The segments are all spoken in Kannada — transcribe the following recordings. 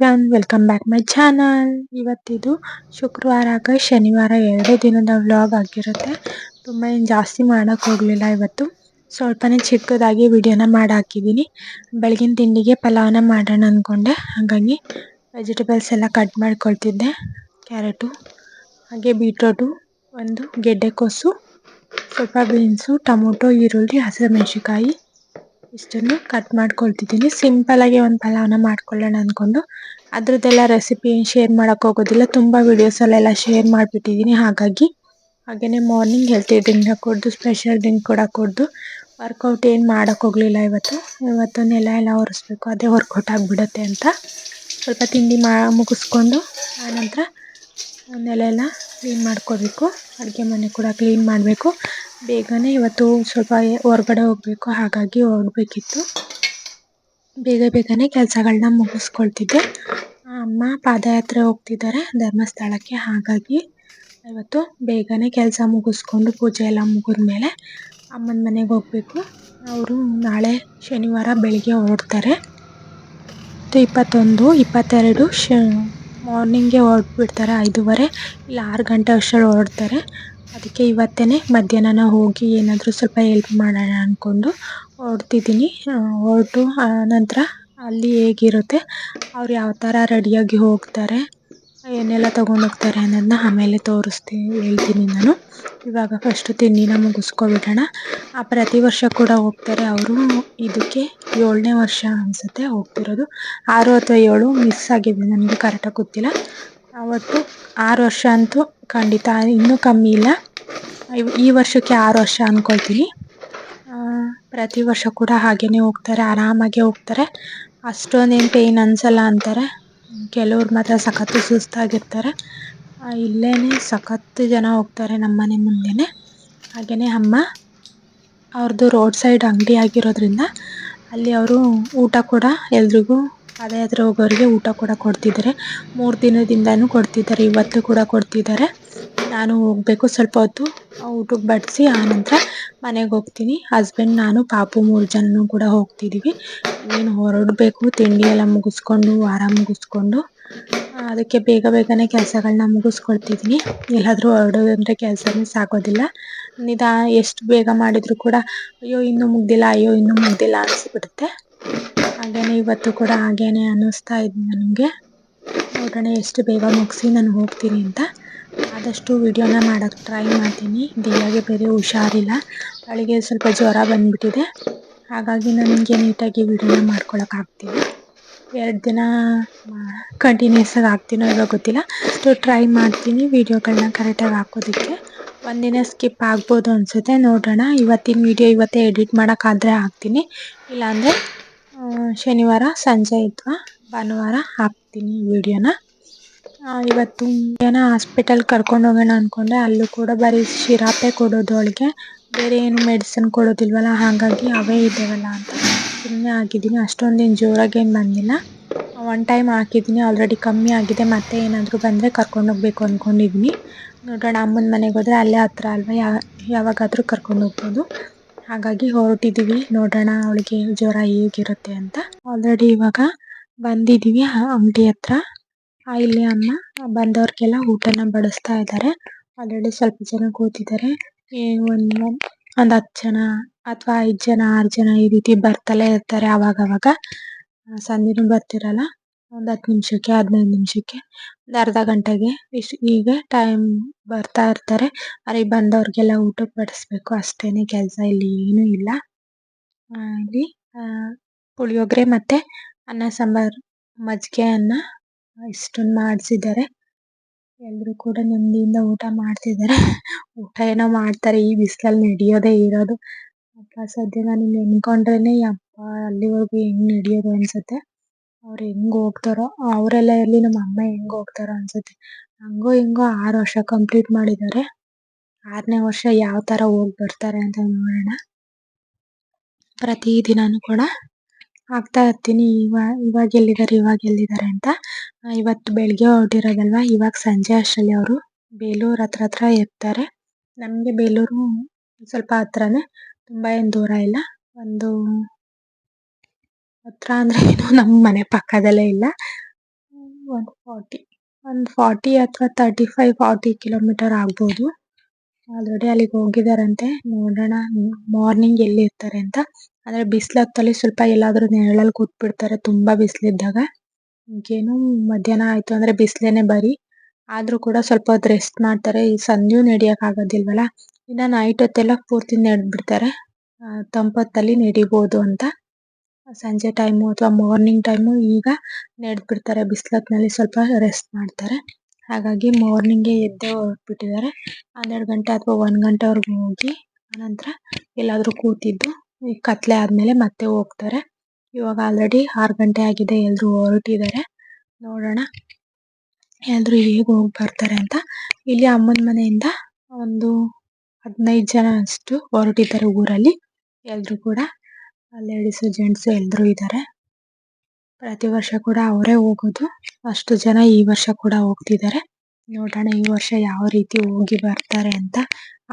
Everyone, welcome back my channel. ಇವತ್ತಿದು ಶುಕ್ರವಾರ ಶನಿವಾರ 2 ದಿನದ ವ್ಲಾಗ್ ಆಗಿರುತ್ತೆ. ತುಂಬ ಏನು ಜಾಸ್ತಿ ಮಾಡೋಕ್ಕೆ ಹೋಗಲಿಲ್ಲ. ಇವತ್ತು ಸ್ವಲ್ಪನೇ ಚಿಕ್ಕದಾಗಿ ವಿಡಿಯೋನ ಮಾಡಿ ಹಾಕಿದ್ದೀನಿ. ಬೆಳಗಿನ ತಿಂಡಿಗೆ ಪಲಾವ್ನ ಮಾಡೋಣ ಅಂದ್ಕೊಂಡೆ. ಹಾಗಾಗಿ ವೆಜಿಟೇಬಲ್ಸ್ ಎಲ್ಲ ಕಟ್ ಮಾಡ್ಕೊಳ್ತಿದ್ದೆ. ಕ್ಯಾರೆಟು, ಹಾಗೆ ಬೀಟ್ರೋಟು, ಒಂದು ಗೆಡ್ಡೆಕೋಸು, ಸ್ವಲ್ಪ ಬೀನ್ಸು, ಟೊಮೊಟೊ, ಈರುಳ್ಳಿ, ಹಸಿಮೆಣಸಿಕಾಯಿ ಇಷ್ಟನ್ನು ಕಟ್ ಮಾಡ್ಕೊಳ್ತಿದ್ದೀನಿ. ಸಿಂಪಲ್ಲಾಗಿ ಒಂದು ಪಲಾವ್ನ ಮಾಡ್ಕೊಳ್ಳೋಣ ಅಂದ್ಕೊಂಡು ಅದ್ರದ್ದೆಲ್ಲ ರೆಸಿಪಿ ಶೇರ್ ಮಾಡೋಕ್ಕೆ ಹೋಗೋದಿಲ್ಲ. ತುಂಬ ವೀಡಿಯೋಸಲ್ಲೆಲ್ಲ ಶೇರ್ ಮಾಡಿಬಿಟ್ಟಿದ್ದೀನಿ. ಹಾಗೆಯೇ ಮಾರ್ನಿಂಗ್ ಹೆಲ್ತಿ ಡ್ರಿಂಕ್ನ ಕುಡಿದು ಸ್ಪೆಷಲ್ ಡ್ರಿಂಕ್ ಕೂಡ ಕುಡಿದು ವರ್ಕೌಟ್ ಏನು ಮಾಡೋಕ್ಕೆ ಹೋಗಲಿಲ್ಲ. ಇವತ್ತು ನೆಲ ಎಲ್ಲ ಒರೆಸ್ಬೇಕು, ಅದೇ ವರ್ಕೌಟ್ ಆಗಿಬಿಡುತ್ತೆ ಅಂತ ಸ್ವಲ್ಪ ತಿಂಡಿ ಮುಗಿಸ್ಕೊಂಡು ಆನಂತರ ನೆಲ ಎಲ್ಲ ಕ್ಲೀನ್ ಮಾಡ್ಕೋಬೇಕು. ಅಡುಗೆ ಮನೆ ಕೂಡ ಕ್ಲೀನ್ ಮಾಡಬೇಕು. ಬೇಗನೆ ಇವತ್ತು ಸ್ವಲ್ಪ ಹೊರಗಡೆ ಹೋಗಬೇಕು, ಹಾಗಾಗಿ ಹೋಗಬೇಕಿತ್ತು. ಬೇಗನೆ ಕೆಲಸಗಳನ್ನ ಮುಗಿಸ್ಕೊಳ್ತಿದ್ದೆ. ಅಮ್ಮ ಪಾದಯಾತ್ರೆ ಹೋಗ್ತಿದ್ದಾರೆ ಧರ್ಮಸ್ಥಳಕ್ಕೆ. ಹಾಗಾಗಿ ಇವತ್ತು ಬೇಗನೆ ಕೆಲಸ ಮುಗಿಸ್ಕೊಂಡು ಪೂಜೆ ಎಲ್ಲ ಮುಗಿದ್ಮೇಲೆ ಅಮ್ಮನ ಮನೆಗೆ ಹೋಗಬೇಕು. ಅವರು ನಾಳೆ ಶನಿವಾರ ಬೆಳಿಗ್ಗೆ ಹೊರಡ್ತಾರೆ. 21, 22 ಮಾರ್ನಿಂಗ್ಗೆ ಹೊರಟ್ಬಿಡ್ತಾರೆ. 5:30 ಇಲ್ಲ 6 ಗಂಟೆ ಅಷ್ಟರಲ್ಲಿ ಹೊರಡ್ತಾರೆ. ಅದಕ್ಕೆ ಇವತ್ತೇ ಮಧ್ಯಾಹ್ನ ಹೋಗಿ ಏನಾದರೂ ಸ್ವಲ್ಪ ಹೆಲ್ಪ್ ಮಾಡೋಣ ಅಂದ್ಕೊಂಡು ಹೊರಡ್ತಿದ್ದೀನಿ. ಹೊರಟು ನಂತರ ಅಲ್ಲಿ ಹೇಗಿರುತ್ತೆ, ಅವ್ರು ಯಾವ ಥರ ರೆಡಿಯಾಗಿ ಹೋಗ್ತಾರೆ, ಏನೆಲ್ಲ ತೊಗೊಂಡೋಗ್ತಾರೆ ಅನ್ನೋದನ್ನ ಆಮೇಲೆ ಹೇಳ್ತೀನಿ ನಾನು. ಇವಾಗ ಫಸ್ಟು ತಿಂಡಿನ ಮುಗಿಸ್ಕೊಬಿಡೋಣ. ಪ್ರತಿ ವರ್ಷ ಕೂಡ ಹೋಗ್ತಾರೆ ಅವರು. ಇದಕ್ಕೆ 7ನೇ ವರ್ಷ ಅನಿಸುತ್ತೆ ಹೋಗ್ತಿರೋದು. 6 ಅಥವಾ 7 ಮಿಸ್ ಆಗಿದೆ, ನನಗೆ ಕರೆಕ್ಟಾಗಿ ಗೊತ್ತಿಲ್ಲ. ಅವತ್ತು 6 ವರ್ಷ ಅಂತೂ ಖಂಡಿತ, ಇನ್ನೂ ಕಮ್ಮಿ ಇಲ್ಲ. ಈ ವರ್ಷಕ್ಕೆ 6 ವರ್ಷ ಅಂದ್ಕೊಳ್ತೀನಿ. ಪ್ರತಿ ವರ್ಷ ಕೂಡ ಹಾಗೆಯೇ ಹೋಗ್ತಾರೆ, ಆರಾಮಾಗೆ ಹೋಗ್ತಾರೆ. ಅಷ್ಟೊಂದೇನು ಪೇಯ್ನ್ ಅನಿಸಲ್ಲ ಅಂತಾರೆ. ಕೆಲವ್ರು ಮಾತ್ರ ಸಖತ್ತು ಸುಸ್ತಾಗಿರ್ತಾರೆ. ಇಲ್ಲೇ ಸಖತ್ತು ಜನ ಹೋಗ್ತಾರೆ ನಮ್ಮ ಮನೆ ಮುಂದೆನೇ. ಹಾಗೆಯೇ ಅಮ್ಮ ಅವ್ರದ್ದು ರೋಡ್ ಸೈಡ್ ಅಂಗಡಿ ಆಗಿರೋದ್ರಿಂದ ಅಲ್ಲಿ ಅವರು ಊಟ ಕೂಡ ಎಲ್ರಿಗೂ ಪಾದಯಾತ್ರೆ ಹೋಗೋರಿಗೆ ಊಟ ಕೂಡ ಕೊಡ್ತಿದ್ದಾರೆ. 3 ದಿನದಿಂದನೂ ಕೊಡ್ತಿದ್ದಾರೆ, ಇವತ್ತು ಕೂಡ ಕೊಡ್ತಿದ್ದಾರೆ. ನಾನು ಹೋಗಬೇಕು, ಸ್ವಲ್ಪ ಹೊತ್ತು ಊಟಕ್ಕೆ ಬಡಿಸಿ ಆನಂತರ ಮನೆಗೆ ಹೋಗ್ತೀನಿ. ಹಸ್ಬೆಂಡ್, ನಾನು, ಪಾಪು 3 ಜನನೂ ಕೂಡ ಹೋಗ್ತಿದ್ದೀವಿ. ಇನ್ನೇನು ಹೊರಡಬೇಕು, ತಿಂಡಿ ಎಲ್ಲ ಮುಗಿಸ್ಕೊಂಡು ವಾರ ಮುಗಿಸ್ಕೊಂಡು. ಅದಕ್ಕೆ ಬೇಗನೆ ಕೆಲಸಗಳನ್ನ ಮುಗಿಸ್ಕೊಳ್ತಿದ್ದೀನಿ. ಎಲ್ಲಾದರೂ ಹೊರಡೋದಂದರೆ ಕೆಲಸನೇ ಸಾಗೋದಿಲ್ಲ. ಎಷ್ಟು ಬೇಗ ಮಾಡಿದರೂ ಕೂಡ ಅಯ್ಯೋ ಇನ್ನೂ ಮುಗ್ದಿಲ್ಲ ಅನಿಸ್ಬಿಡುತ್ತೆ. ಹಾಗೆಯೇ ಇವತ್ತು ಕೂಡ ಹಾಗೇನೆ ಅನ್ನಿಸ್ತಾ ಇದೆ ನನಗೆ. ನೋಡೋಣ ಎಷ್ಟು ಬೇಗ ಮುಗಿಸಿ ನಾನು ಹೋಗ್ತೀನಿ ಅಂತ. ಆದಷ್ಟು ವಿಡಿಯೋನ ಮಾಡೋಕ್ಕೆ ಟ್ರೈ ಮಾಡ್ತೀನಿ. ದಿಯಾಗೆ ಬೇರೆ ಹುಷಾರಿಲ್ಲ, ಅವಳಿಗೆ ಸ್ವಲ್ಪ ಜ್ವರ ಬಂದುಬಿಟ್ಟಿದೆ. ಹಾಗಾಗಿ ನನಗೆ ನೀಟಾಗಿ ವಿಡಿಯೋನ ಮಾಡ್ಕೊಳಕ್ಕಾಗ್ತಿಲ್ಲ. 2 ದಿನ ಕಂಟಿನ್ಯೂಸ್ ಆಗಿ ಆಗ್ತೀನೋ ಇವಾಗ ಗೊತ್ತಿಲ್ಲ. ಟ್ರೈ ಮಾಡ್ತೀನಿ ವಿಡಿಯೋಗಳನ್ನ ಕರೆಕ್ಟಾಗಿ ಹಾಕೋದಕ್ಕೆ. ಒಂದಿನ ಸ್ಕಿಪ್ ಆಗ್ಬೋದು ಅನಿಸುತ್ತೆ, ನೋಡೋಣ. ಇವತ್ತಿನ ವಿಡಿಯೋ ಇವತ್ತೇ ಎಡಿಟ್ ಮಾಡೋಕ್ಕಾದರೆ ಹಾಕ್ತೀನಿ, ಇಲ್ಲಾಂದರೆ ಶನಿವಾರ ಸಂಜೆ ಅಥವಾ ಭಾನುವಾರ ಹಾಕ್ತೀನಿ ವಿಡಿಯೋನ. ಇವತ್ತು ಹಾಸ್ಪಿಟಲ್ ಕರ್ಕೊಂಡು ಹೋಗೋಣ ಅಂದ್ಕೊಂಡೆ. ಅಲ್ಲೂ ಕೂಡ ಬರೀ ಶಿರಾಪೆ ಕೊಡೋದು ಅವಳಿಗೆ, ಬೇರೆ ಏನು ಮೆಡಿಸಿನ್ ಕೊಡೋದಿಲ್ವಲ್ಲ. ಹಾಗಾಗಿ ಅವೇ ಇದ್ದಾವಲ್ಲ ಅಂತ ಸುಮ್ಮನೆ ಆಗಿದ್ದೀನಿ. ಅಷ್ಟೊಂದೇನು ಜೋರಾಗೇನು ಬಂದಿಲ್ಲ. 1 ಟೈಮ್ ಹಾಕಿದ್ದೀನಿ, ಆಲ್ರೆಡಿ ಕಮ್ಮಿ ಆಗಿದೆ. ಮತ್ತೆ ಏನಾದರೂ ಬಂದರೆ ಕರ್ಕೊಂಡೋಗ್ಬೇಕು ಅಂದ್ಕೊಂಡಿದ್ದೀನಿ. ನೋಡೋಣ, ಅಮ್ಮನ ಮನೆಗೆ ಹೋದರೆ ಅಲ್ಲೇ ಹತ್ರ ಅಲ್ವಾ, ಯಾವಾಗಾದರೂ ಕರ್ಕೊಂಡು ಹೋಗ್ಬೋದು. ಹಾಗಾಗಿ ಹೊರಟಿದ್ದೀವಿ. ನೋಡೋಣ ಅವಳಿಗೆ ಜ್ವರ ಹೇಗಿರುತ್ತೆ ಅಂತ. ಆಲ್ರೆಡಿ ಇವಾಗ ಬಂದಿದ್ದೀವಿ ಅಂಗಡಿ ಹತ್ರ. ಇಲ್ಲಿ ಅಮ್ಮ ಬಂದವ್ರಿಗೆಲ್ಲ ಊಟನ ಬಡಿಸ್ತಾ ಇದ್ದಾರೆ. ಆಲ್ರೆಡಿ ಸ್ವಲ್ಪ ಜನ ಕೂತಿದ್ದಾರೆ. ಒಂದು 10 ಜನ ಅಥವಾ 5 ಜನ 6 ಜನ ಈ ರೀತಿ ಬರ್ತಲೇ ಇರ್ತಾರೆ. ಆವಾಗವಾಗ ಸಂದಿನೂ ಬರ್ತಿರಲ್ಲ. ಒಂದು 10 ನಿಮಿಷಕ್ಕೆ 15 ನಿಮಿಷಕ್ಕೆ ಒಂದು ಅರ್ಧ ಗಂಟೆಗೆ ಹೀಗೆ ಟೈಮ್ ಬರ್ತಾ ಇರ್ತಾರೆ. ಅಲ್ಲಿ ಬಂದವ್ರಿಗೆಲ್ಲ ಊಟಕ್ಕೆ ಬಡಿಸ್ಬೇಕು, ಅಷ್ಟೇನೆ ಕೆಲಸ. ಇಲ್ಲಿ ಏನೂ ಇಲ್ಲ. ಇಲ್ಲಿ ಪುಳಿಯೋಗರೆ ಮತ್ತು ಅನ್ನ ಸಾಂಬಾರು, ಮಜ್ಜಿಗೆ ಅನ್ನ ಇಷ್ಟನ್ನು ಮಾಡಿಸಿದ್ದಾರೆ. ಎಲ್ಲರೂ ಕೂಡ ನೆಮ್ಮದಿಯಿಂದ ಊಟ ಮಾಡ್ತಿದ್ದಾರೆ. ಊಟ ಏನೋ ಮಾಡ್ತಾರೆ, ಈ ಬಿಸಿಲಲ್ಲಿ ನಡೆಯೋದೇ ಇರೋದು. ಸದ್ಯ ನಾನು ನೆನ್ಕೊಂಡ್ರೆ ಯಪ್ಪ ಅಲ್ಲಿವರೆಗೂ ಹೆಂಗೆ ನಡೆಯೋದು ಅನಿಸುತ್ತೆ. ಅವ್ರು ಹೆಂಗೆ ಹೋಗ್ತಾರೋ, ಅವರೆಲ್ಲ ಇರಲಿ, ನಮ್ಮ ಅಮ್ಮ ಹೆಂಗೆ ಹೋಗ್ತಾರೋ ಅನಿಸುತ್ತೆ. ಹಂಗೋ ಹಿಂಗೋ 6 ವರ್ಷ ಕಂಪ್ಲೀಟ್ ಮಾಡಿದ್ದಾರೆ. 6ನೇ ವರ್ಷ ಯಾವ ಥರ ಹೋಗಿ ಬರ್ತಾರೆ ಅಂತ ನೋಡೋಣ. ಪ್ರತಿದಿನನೂ ಕೂಡ ಆಗ್ತಾ ಇರ್ತೀನಿ, ಇವಾಗ ಎಲ್ಲಿದ್ದಾರೆ ಅಂತ. ಇವತ್ತು ಬೆಳಗ್ಗೆ ಹೊರಟಿರೋದಲ್ವ, ಇವಾಗ ಸಂಜೆ ಅಷ್ಟರಲ್ಲಿ ಅವರು ಬೇಲೂರು ಹತ್ರ ಇರ್ತಾರೆ. ನಮಗೆ ಬೇಲೂರು ಸ್ವಲ್ಪ ಹತ್ರನೇ, ತುಂಬ ಏನು ದೂರ ಇಲ್ಲ. ಒಂದು ಹತ್ರ ಅಂದರೆ ಏನು, ನಮ್ಮ ಮನೆ ಪಕ್ಕದಲ್ಲೇ ಇಲ್ಲ. 140 140 ಅಥವಾ 35-40 ಕಿಲೋಮೀಟರ್ ಆಗ್ಬೋದು. ಆಲ್ರೆಡಿ ಅಲ್ಲಿಗೆ ಹೋಗಿದಾರಂತೆ. ನೋಡೋಣ ಮಾರ್ನಿಂಗ್ ಎಲ್ಲಿರ್ತಾರೆ ಅಂತ. ಅಂದ್ರೆ ಬಿಸಿಲೊತ್ತಲ್ಲಿ ಸ್ವಲ್ಪ ಎಲ್ಲಾದ್ರೂ ನೆರಳಲ್ಲಿ ಕೂತ್ಬಿಡ್ತಾರೆ ತುಂಬಾ ಬಿಸಿಲಿದ್ದಾಗ. ಈಗೇನು ಮಧ್ಯಾಹ್ನ ಆಯ್ತು ಅಂದ್ರೆ ಬಿಸಿಲೇನೆ ಬರೀ. ಆದ್ರೂ ಕೂಡ ಸ್ವಲ್ಪ ಹೊತ್ತು ರೆಸ್ಟ್ ಮಾಡ್ತಾರೆ. ಈ ಸಂಜೆಯೂ ನಡಿಯಕ್ ಆಗೋದಿಲ್ವಲ್ಲ. ಇನ್ನ ನೈಟ್ ಹೊತ್ತೆಲ್ಲ ಪೂರ್ತಿ ನಡೆದ್ಬಿಡ್ತಾರೆ. ತಂಪೊತ್ತಲ್ಲಿ ನಡಿಬೋದು ಅಂತ. ಸಂಜೆ ಟೈಮು ಅಥವಾ ಮಾರ್ನಿಂಗ್ ಟೈಮು ಈಗ ನಡೆದ್ಬಿಡ್ತಾರೆ. ಬಿಸಿಲೊತ್ನಲ್ಲಿ ಸ್ವಲ್ಪ ರೆಸ್ಟ್ ಮಾಡ್ತಾರೆ. ಹಾಗಾಗಿ ಮಾರ್ನಿಂಗೇ ಎದ್ದೇ ಹೊರಟ್ಬಿಟ್ಟಿದ್ದಾರೆ. 12 ಗಂಟೆ ಅಥವಾ 1 ಗಂಟೆವರೆಗೂ ಹೋಗಿ ಆನಂತರ ಎಲ್ಲಾದ್ರೂ ಕೂತಿದ್ದು ಈ ಕತ್ಲೆ ಆದ್ಮೇಲೆ ಮತ್ತೆ ಹೋಗ್ತಾರೆ. ಇವಾಗ ಆಲ್ರೆಡಿ 6 ಗಂಟೆ ಆಗಿದೆ. ಎಲ್ರೂ ಹೊರಟಿದ್ದಾರೆ. ನೋಡೋಣ ಎಲ್ರೂ ಹೇಗೆ ಹೋಗಿ ಬರ್ತಾರೆ ಅಂತ. ಇಲ್ಲಿ ಅಮ್ಮನ ಮನೆಯಿಂದ ಒಂದು 15 ಜನ ಅಷ್ಟು ಹೊರಟಿದ್ದಾರೆ ಊರಲ್ಲಿ. ಎಲ್ರೂ ಕೂಡ ಲೇಡೀಸು ಜೆಂಟ್ಸು ಎಲ್ರೂ ಇದ್ದಾರೆ. ಪ್ರತಿ ವರ್ಷ ಕೂಡ ಅವರೇ ಹೋಗೋದು. ಅಷ್ಟು ಜನ ಈ ವರ್ಷ ಕೂಡ ಹೋಗ್ತಿದ್ದಾರೆ. ನೋಡೋಣ ಈ ವರ್ಷ ಯಾವ ರೀತಿ ಹೋಗಿ ಬರ್ತಾರೆ ಅಂತ.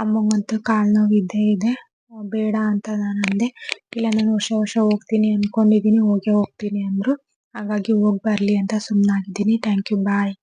ಅಮ್ಮಂಗಂತೂ ಕಾಲ್ ನೋವು ಇದ್ದೇ ಇದೆ. ಬೇಡ ಅಂತ ನಾನು ಅಂದೆ. ಇಲ್ಲ ನಾನು ವರ್ಷ ಹೋಗ್ತೀನಿ ಅನ್ಕೊಂಡಿದೀನಿ ಹೋಗೇ ಹೋಗ್ತೀನಿ ಅಂದ್ರು. ಹಾಗಾಗಿ ಹೋಗಿ ಬರ್ಲಿ ಅಂತ ಸುಮ್ನಾಗಿದ್ದೀನಿ. Thank you bye.